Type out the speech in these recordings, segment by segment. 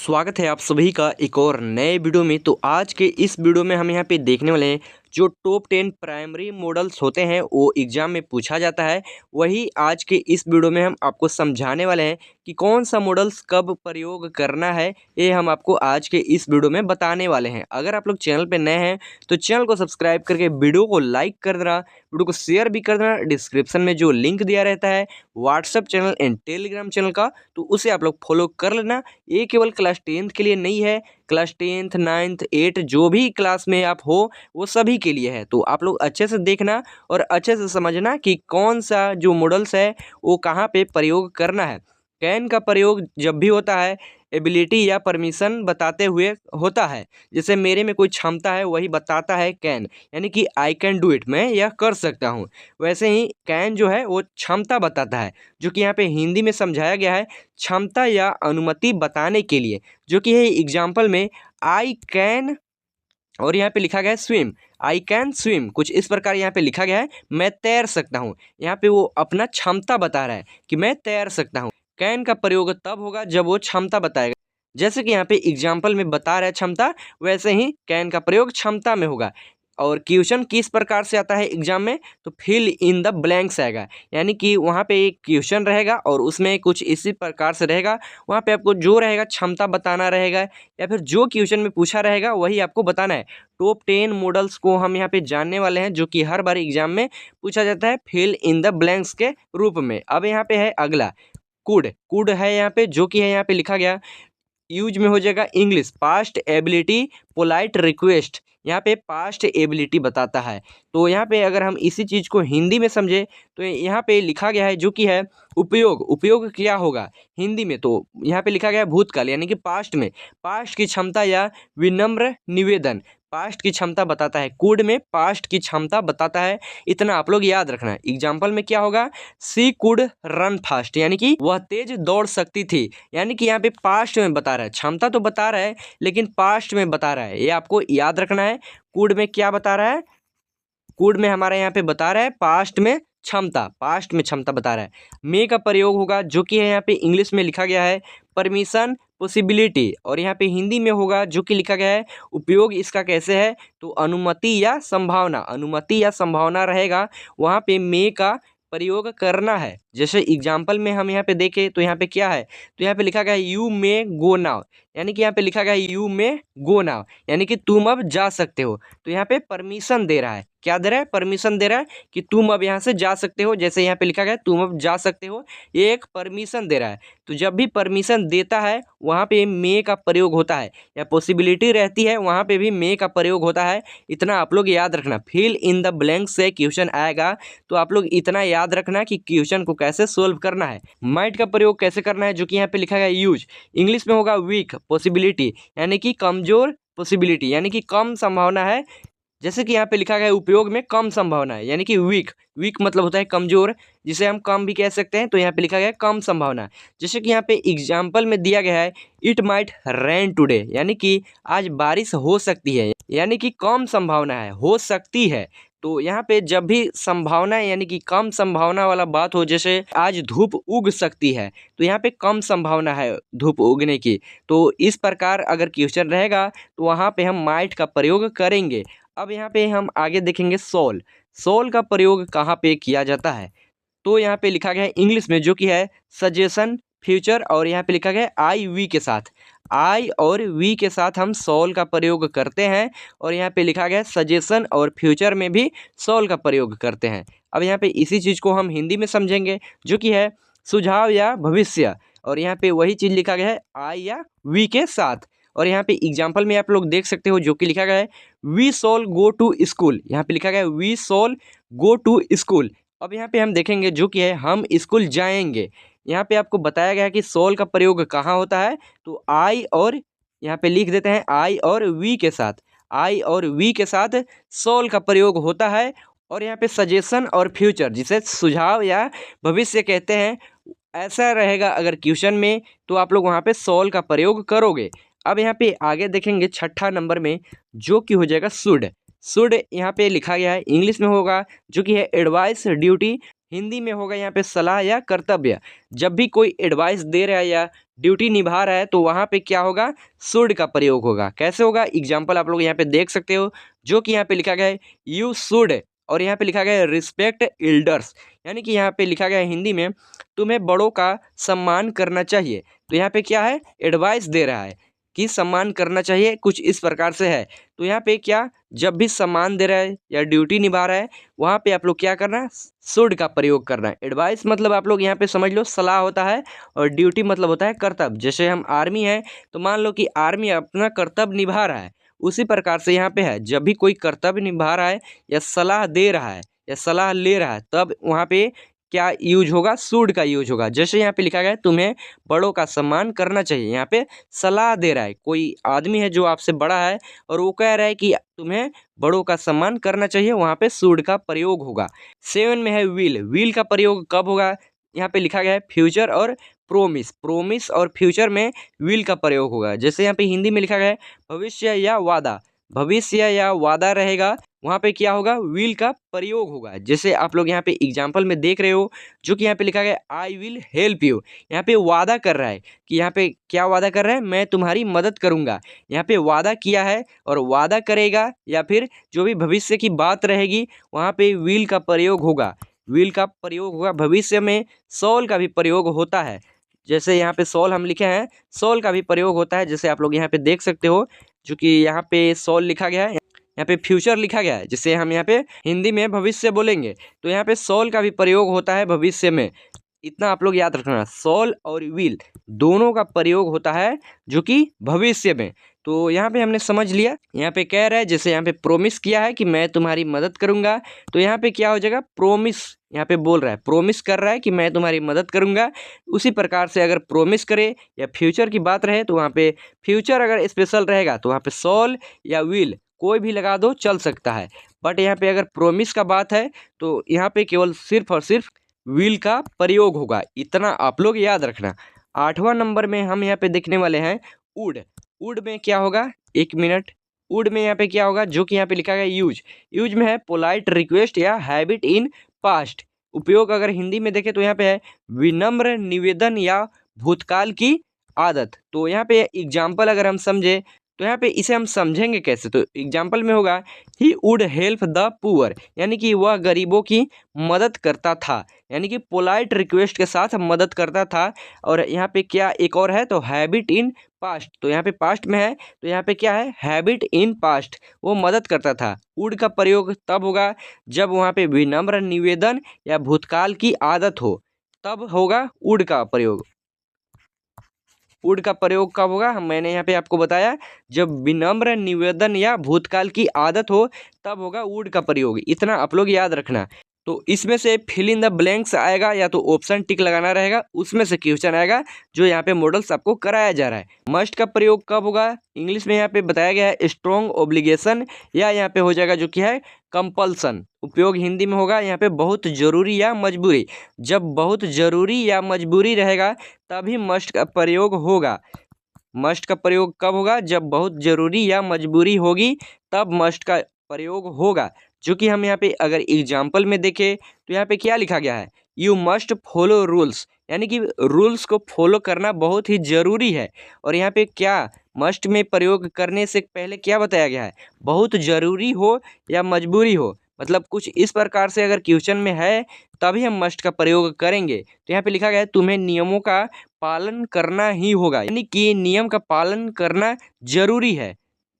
स्वागत है आप सभी का एक और नए वीडियो में। तो आज के इस वीडियो में हम यहाँ पे देखने वाले हैं जो टॉप 10 प्राइमरी मॉडल्स होते हैं वो एग्जाम में पूछा जाता है। वही आज के इस वीडियो में हम आपको समझाने वाले हैं कि कौन सा मॉडल्स कब प्रयोग करना है। ये हम आपको आज के इस वीडियो में बताने वाले हैं। अगर आप लोग चैनल पे नए हैं तो चैनल को सब्सक्राइब करके वीडियो को लाइक कर देना, वीडियो को शेयर भी कर देना। डिस्क्रिप्शन में जो लिंक दिया रहता है WhatsApp channel and Telegram channel का, तो उसे आप लोग फॉलो कर लेना। ये केवल क्लास 10th के लिए नहीं है, क्लास 10th 9th 8 जो भी क्लास में आप हो वो सभी के लिए है। तो आप लोग अच्छे से देखना और अच्छे से समझना कि कौन सा जो मॉडल्स है वो कहाँ पे प्रयोग करना है। कैन का प्रयोग जब भी होता है एबिलिटी या परमिशन बताते हुए होता है। जैसे मेरे में कोई क्षमता है वही बताता है कैन, यानी कि आई कैन डू इट, मैं यह कर सकता हूँ। वैसे ही कैन जो है वो क्षमता बताता है, जो कि यहाँ पे हिंदी में समझाया गया है क्षमता या अनुमति बताने के लिए, जो कि है एग्जाम्पल में आई कैन, और यहाँ पे लिखा गया है स्विम, आई कैन स्विम। कुछ इस प्रकार यहाँ पे लिखा गया है मैं तैर सकता हूँ। यहाँ पे वो अपना क्षमता बता रहा है कि मैं तैर सकता हूँ। कैन का प्रयोग तब होगा जब वो क्षमता बताएगा। जैसे कि यहाँ पे एग्जाम्पल में बता रहा है क्षमता, वैसे ही कैन का प्रयोग क्षमता में होगा। और क्वेश्चन किस प्रकार से आता है एग्जाम में, तो फिल इन द ब्लैंक्स आएगा, यानी कि वहाँ पे एक क्वेश्चन रहेगा और उसमें कुछ इसी प्रकार से रहेगा। वहाँ पे आपको जो रहेगा क्षमता बताना रहेगा, या फिर जो क्वेश्चन में पूछा रहेगा वही आपको बताना है। टॉप 10 मॉडल्स को हम यहाँ पे जानने वाले हैं, जो कि हर बार एग्जाम में पूछा जाता है फिल इन द ब्लैंक्स के रूप में। अब यहाँ पे है अगला कुड। कुड है यहाँ पे, जो कि है यहाँ पे लिखा गया यूज में हो जाएगा English past ability polite request. यहाँ पे पास्ट एबिलिटी बताता है। तो यहाँ पे अगर हम इसी चीज़ को हिंदी में समझे तो यहाँ पे लिखा गया है जो कि है उपयोग। उपयोग क्या होगा हिंदी में, तो यहाँ पे लिखा गया है भूतकाल, यानी कि पास्ट में पास्ट की क्षमता या विनम्र निवेदन। पास्ट की क्षमता बताता है, कुड में पास्ट की क्षमता बताता है। इतना आप लोग याद रखना है। एग्जाम्पल में क्या होगा, सी कुड रन फास्ट, यानी कि वह तेज दौड़ सकती थी। यानी कि यहाँ पे पास्ट में बता रहा है, क्षमता तो बता रहा है लेकिन पास्ट में बता रहा है, ये आपको याद रखना है। कुड में क्या बता रहा है, कुड में हमारे यहाँ पे बता रहा है पास्ट में क्षमता, पास्ट में क्षमता बता रहा है। मे का प्रयोग होगा, जो कि है यहाँ पे इंग्लिश में लिखा गया है परमिशन पॉसिबिलिटी, और यहाँ पे हिंदी में होगा जो कि लिखा गया है उपयोग इसका कैसे है, तो अनुमति या संभावना। अनुमति या संभावना रहेगा, वहाँ पे मे का प्रयोग करना है। जैसे एग्जाम्पल में हम यहाँ पे देखें तो यहाँ पे क्या है, तो यहाँ पे लिखा गया है यू मे गो नाउ, यानी कि यहाँ पे लिखा गया है यू मे गो नाउ, यानी कि तुम अब जा सकते हो। तो यहाँ पे परमिशन दे रहा है, क्या दे रहा है, परमिशन दे रहा है कि तुम अब यहाँ से जा सकते हो। जैसे यहाँ पे लिखा गया है तुम अब जा सकते हो, ये एक परमिशन दे रहा है। तो जब भी परमिशन देता है वहाँ पे मे का प्रयोग होता है, या पॉसिबिलिटी रहती है वहाँ पे भी मे का प्रयोग होता है। इतना आप लोग याद रखना। फिल इन द ब्लैंक से क्वेश्चन आएगा तो आप लोग इतना याद रखना कि क्वेश्चन को कैसे सोल्व करना है। माइट का प्रयोग कैसे करना है, जो कि यहाँ पे लिखा गया यूज, इंग्लिश में होगा वीक पॉसिबिलिटी, यानी कि कमजोर पॉसिबिलिटी, यानी कि कम संभावना है। जैसे कि यहाँ पे लिखा गया है उपयोग में कम संभावना है, यानी कि वीक, वीक मतलब होता है कमजोर, जिसे हम कम भी कह सकते हैं। तो यहाँ पे लिखा गया है कम संभावना। जैसे कि यहाँ पे एग्जाम्पल में दिया गया है इट माइट रेन टुडे, यानी कि आज बारिश हो सकती है, यानी कि कम संभावना है, हो सकती है। तो यहाँ पे जब भी संभावना यानी कि कम संभावना वाला बात हो, जैसे आज धूप उग सकती है, तो यहाँ पे कम संभावना है धूप उगने की। तो इस प्रकार अगर क्वेश्चन रहेगा तो वहाँ पे हम माइट का प्रयोग करेंगे। अब यहाँ पे हम आगे देखेंगे सोल। सोल का प्रयोग कहाँ पे किया जाता है, तो यहाँ पे लिखा गया है इंग्लिश में जो कि है सजेशन फ्यूचर, और यहाँ पे लिखा गया है आई वी के साथ, आई और वी के साथ हम सोल का प्रयोग करते हैं। और यहाँ पे लिखा गया है सजेशन और फ्यूचर में भी सोल का प्रयोग करते हैं। अब यहाँ पे इसी चीज़ को हम हिंदी में समझेंगे, जो कि है सुझाव या भविष्य, और यहाँ पे वही चीज़ लिखा गया है आई या वी के साथ। और यहाँ पे एग्जाम्पल में आप लोग देख सकते हो जो कि लिखा गया है we shall go to school, यहाँ पे लिखा गया है we shall go to school. अब यहाँ पे हम देखेंगे जो कि है हम स्कूल जाएंगे। यहाँ पे आपको बताया गया है कि सोल का प्रयोग कहाँ होता है, तो आई और यहाँ पे लिख देते हैं आई और वी के साथ, आई और वी के साथ सोल का प्रयोग होता है। और यहाँ पे सजेशन और फ्यूचर, जिसे सुझाव या भविष्य कहते हैं, ऐसा रहेगा अगर क्वेश्चन में, तो आप लोग वहाँ पे सोल का प्रयोग करोगे। अब यहाँ पे आगे देखेंगे छठा नंबर में, जो कि हो जाएगा शुड। शुड यहाँ पे लिखा गया है इंग्लिश में होगा जो कि है एडवाइस ड्यूटी, हिंदी में होगा यहाँ पे सलाह या कर्तव्य। जब भी कोई एडवाइस दे रहा है या ड्यूटी निभा रहा है तो वहाँ पे क्या होगा, शुड का प्रयोग होगा। कैसे होगा, एग्जाम्पल आप लोग यहाँ पे देख सकते हो, जो कि यहाँ पे लिखा गया है यू शुड, और यहाँ पे लिखा गया है रिस्पेक्ट एल्डर्स, यानी कि यहाँ पे लिखा गया है हिंदी में तुम्हें बड़ों का सम्मान करना चाहिए। तो यहाँ पे क्या है, एडवाइस दे रहा है कि सम्मान करना चाहिए, कुछ इस प्रकार से है। तो यहाँ पे क्या, जब भी सम्मान दे रहा है या ड्यूटी निभा रहा है वहाँ पे आप लोग क्या करना है, शुड का प्रयोग करना है। एडवाइस मतलब आप लोग यहाँ पे समझ लो सलाह होता है, और ड्यूटी मतलब होता है कर्तव्य। जैसे हम आर्मी है तो मान लो कि आर्मी अपना कर्तव्य निभा रहा है, उसी प्रकार से यहाँ पे है, जब भी कोई कर्तव्य निभा रहा है या सलाह दे रहा है या सलाह ले रहा है तब वहाँ पे क्या यूज होगा, शुड का यूज होगा। जैसे यहाँ पे लिखा गया है तुम्हें बड़ों का सम्मान करना चाहिए, यहाँ पे सलाह दे रहा है, कोई आदमी है जो आपसे बड़ा है और वो कह रहा है कि तुम्हें बड़ों का सम्मान करना चाहिए, वहाँ पे शुड का प्रयोग होगा। 7 में है विल। विल का प्रयोग कब होगा, यहाँ पे लिखा गया है फ्यूचर और प्रोमिस। प्रोमिस और फ्यूचर में विल का प्रयोग होगा। जैसे यहाँ पे हिंदी में लिखा गया है भविष्य या वादा, भविष्य या वादा रहेगा, वहाँ पे क्या होगा, विल का प्रयोग होगा। जैसे आप लोग यहाँ पे एग्जाम्पल में देख रहे हो, जो कि यहाँ पे लिखा गया आई विल हेल्प यू, यहाँ पे वादा कर रहा है कि यहाँ पे क्या वादा कर रहा है, मैं तुम्हारी मदद करूँगा। यहाँ पे वादा किया है और वादा करेगा, या फिर जो भी भविष्य की बात रहेगी वहाँ पे विल का प्रयोग होगा। विल का प्रयोग होगा। भविष्य में सॉल का भी प्रयोग होता है। जैसे यहाँ पे सॉल हम लिखे हैं, सॉल का भी प्रयोग होता है। जैसे आप लोग यहाँ पे देख सकते हो, जो कि यहाँ पे सॉल लिखा गया है, यहाँ पे फ्यूचर लिखा गया है। जिसे हम यहाँ पे हिंदी में भविष्य बोलेंगे तो यहाँ पे सॉल का भी प्रयोग होता है भविष्य में। इतना आप लोग याद रखना, सॉल और विल दोनों का प्रयोग होता है जो कि भविष्य में। तो यहाँ पे हमने समझ लिया। यहाँ पे कह रहा है, जैसे यहाँ पे प्रोमिस किया है कि मैं तुम्हारी मदद करूंगा, तो यहाँ पे क्या हो जाएगा, प्रोमिस यहाँ पे बोल रहा है, प्रोमिस कर रहा है कि मैं तुम्हारी मदद करूंगा। उसी प्रकार से अगर प्रोमिस करे या फ्यूचर की बात रहे तो वहाँ पे फ्यूचर अगर स्पेशल रहेगा तो वहाँ पे सॉल या विल कोई भी लगा दो, चल सकता है। बट यहाँ पे अगर प्रोमिस का बात है तो यहाँ पे केवल सिर्फ और सिर्फ विल का प्रयोग होगा। इतना आप लोग याद रखना। 8वां नंबर में हम यहाँ पे देखने वाले हैं वुड। वुड में क्या होगा, 1 मिनट। वुड में यहाँ पे क्या होगा, जो कि यहाँ पे लिखा गया यूज। यूज में है पोलाइट रिक्वेस्ट या हैबिट इन पास्ट। उपयोग अगर हिंदी में देखें तो यहाँ पे है विनम्र निवेदन या भूतकाल की आदत। तो यहाँ पे एग्जाम्पल अगर हम समझे तो यहाँ पे इसे हम समझेंगे कैसे, तो एग्जाम्पल में होगा he would help the poor, यानी कि वह गरीबों की मदद करता था, यानी कि पोलाइट रिक्वेस्ट के साथ मदद करता था। और यहाँ पे क्या एक और है, तो हैबिट इन पास्ट, तो यहाँ पे पास्ट में है तो यहाँ पे क्या है, हैबिट इन पास्ट, वो मदद करता था। वुड का प्रयोग तब होगा जब वहाँ पे विनम्र निवेदन या भूतकाल की आदत हो, तब होगा वुड का प्रयोग। वुड का प्रयोग कब होगा, मैंने यहाँ पे आपको बताया, जब विनम्र निवेदन या भूतकाल की आदत हो तब होगा वुड का प्रयोग। इतना आप लोग याद रखना। तो इसमें से फिल इन द ब्लैंक्स आएगा, या तो ऑप्शन टिक लगाना रहेगा, उसमें से क्वेश्चन आएगा जो यहाँ पे मॉडल्स आपको कराया जा रहा है। मस्ट का प्रयोग कब होगा, इंग्लिश में यहाँ पे बताया गया है स्ट्रॉन्ग ओब्लिगेशन, या यहाँ पे हो जाएगा जो कि है कंपल्सन। उपयोग हिंदी में होगा यहाँ पे बहुत जरूरी या मजबूरी। जब बहुत जरूरी या मजबूरी रहेगा तभी मस्ट का प्रयोग होगा। मस्ट का प्रयोग कब होगा, जब बहुत जरूरी या मजबूरी होगी तब मस्ट का प्रयोग होगा। जो कि हम यहाँ पे अगर एग्जाम्पल में देखें तो यहाँ पे क्या लिखा गया है, यू मस्ट फॉलो रूल्स, यानी कि रूल्स को फॉलो करना बहुत ही जरूरी है। और यहाँ पे क्या मस्ट में प्रयोग करने से पहले क्या बताया गया है, बहुत जरूरी हो या मजबूरी हो, मतलब कुछ इस प्रकार से अगर क्वेश्चन में है तभी हम मस्ट का प्रयोग करेंगे। तो यहाँ पे लिखा गया है तुम्हें नियमों का पालन करना ही होगा, यानी कि नियम का पालन करना जरूरी है,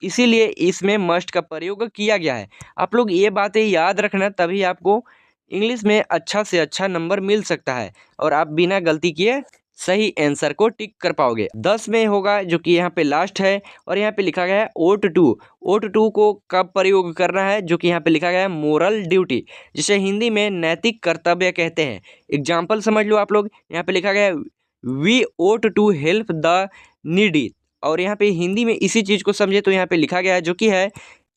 इसीलिए इसमें मस्ट का प्रयोग किया गया है। आप लोग ये बातें याद रखना, तभी आपको इंग्लिश में अच्छा से अच्छा नंबर मिल सकता है और आप बिना गलती किए सही आंसर को टिक कर पाओगे। 10 में होगा जो कि यहाँ पे लास्ट है, और यहाँ पे लिखा गया है ओट टू। ओट टू को कब प्रयोग करना है, जो कि यहाँ पे लिखा गया है मोरल ड्यूटी, जिसे हिंदी में नैतिक कर्तव्य कहते हैं। एग्जाम्पल समझ लो आप लोग, यहाँ पे लिखा गया है we ought to help the needy, और यहाँ पे हिंदी में इसी चीज़ को समझे तो यहाँ पे लिखा गया है जो कि है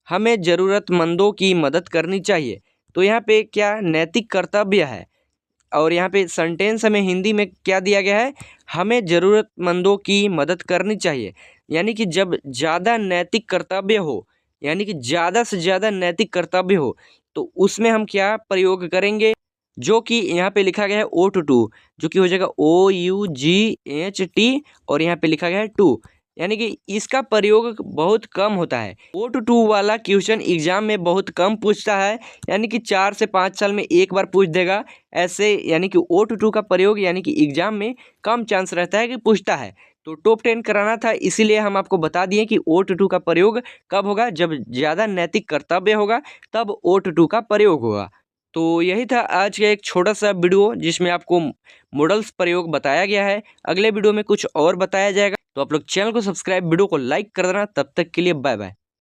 हमें ज़रूरतमंदों की मदद करनी चाहिए। तो यहाँ पे क्या नैतिक कर्तव्य है, और यहाँ पे सेंटेंस हमें हिंदी में क्या दिया गया है, हमें ज़रूरतमंदों की मदद करनी चाहिए। यानी कि जब ज़्यादा नैतिक कर्तव्य हो, यानी कि ज़्यादा से ज़्यादा नैतिक कर्तव्य हो, तो उसमें हम क्या प्रयोग करेंगे, जो कि यहाँ पे लिखा गया है O2 जो कि हो जाएगा OUGHT और यहाँ पे लिखा गया है 2, यानी कि इसका प्रयोग बहुत कम होता है। O2 वाला क्वेश्चन एग्जाम में बहुत कम पूछता है, यानी कि 4 से 5 साल में एक बार पूछ देगा ऐसे, यानी कि O2 का प्रयोग यानी कि एग्जाम में कम चांस रहता है कि पूछता है। तो टॉप 10 कराना था, इसीलिए हम आपको बता दिए कि O2 का प्रयोग कब होगा, जब ज़्यादा नैतिक कर्तव्य होगा तब O2 का प्रयोग होगा। तो यही था आज का एक छोटा सा वीडियो जिसमें आपको मॉडल्स प्रयोग बताया गया है। अगले वीडियो में कुछ और बताया जाएगा, तो आप लोग चैनल को सब्सक्राइब, वीडियो को लाइक कर देना। तब तक के लिए बाय बाय।